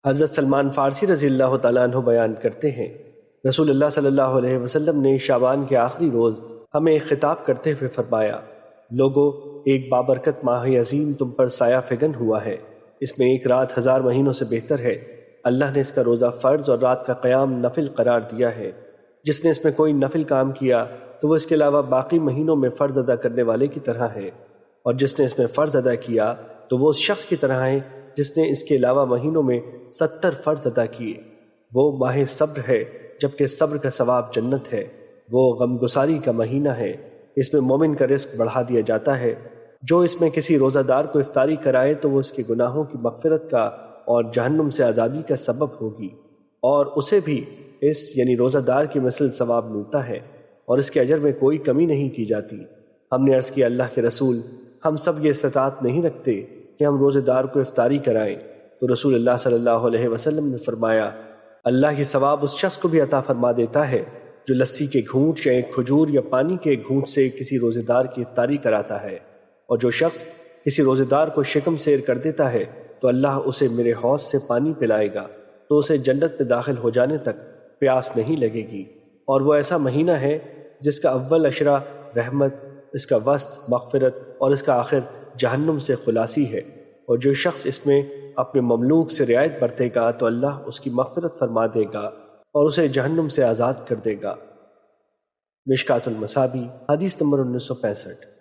حضرت سلمان فارسی رضی اللہ تعالیٰ عنہ بیان کرتے ہیں، رسول اللہ صلی اللہ علیہ وسلم نے شعبان کے آخری روز ہمیں خطاب کرتے ہوئے فرمایا، لوگو، ایک بابرکت ماہ عظیم تم پر سایہ فگن ہوا ہے، اس میں ایک رات 1000 مہینوں سے بہتر ہے۔ اللہ نے اس کا روزہ فرض اور رات کا قیام نفل قرار دیا ہے۔ جس نے اس میں کوئی نفل کام کیا تو وہ اس کے علاوہ باقی مہینوں میں فرض ادا کرنے والے کی طرح ہے، اور جس نے اس میں فرض ادا کیا تو وہ اس شخص کی طرح ہے جس نے اس کے علاوہ مہینوں میں 70 فرض ادا کیے۔ وہ ماہ صبر ہے، جبکہ صبر کا ثواب جنت ہے۔ وہ غمگساری کا مہینہ ہے، اس میں مومن کا رزق بڑھا دیا جاتا ہے۔ جو اس میں کسی روزہ دار کو افطاری کرائے تو وہ اس کے گناہوں کی مغفرت کا اور جہنم سے آزادی کا سبب ہوگی، اور اسے بھی اس یعنی روزہ دار کی مثل ثواب ملتا ہے، اور اس کے اجر میں کوئی کمی نہیں کی جاتی۔ ہم نے عرض کیا، اللہ کے رسول، ہم سب یہ استطاعت نہیں رکھتے کہ ہم روزہ دار کو افطاری کرائیں۔ تو رسول اللہ صلی اللہ علیہ وسلم نے فرمایا، اللہ یہ ثواب اس شخص کو بھی عطا فرما دیتا ہے جو لسی کے گھونٹ یا ایک کھجور یا پانی کے ایک گھونٹ سے کسی روزہ دار کی افطاری کراتا ہے، اور جو شخص کسی روزہ دار کو شکم سیر کر دیتا ہے تو اللہ اسے میرے حوض سے پانی پلائے گا تو اسے جنت میں داخل ہو جانے تک پیاس نہیں لگے گی۔ اور وہ ایسا مہینہ ہے جس کا اول عشرہ رحمت، اس کا وسط مغفرت اور اس کا آخر جہنم سے خلاصی ہے، اور جو شخص اس میں اپنے مملوک سے رعایت برتے گا تو اللہ اس کی مغفرت فرما دے گا اور اسے جہنم سے آزاد کر دے گا۔ مشکوٰۃ المصابیح، حدیث نمبر 1965۔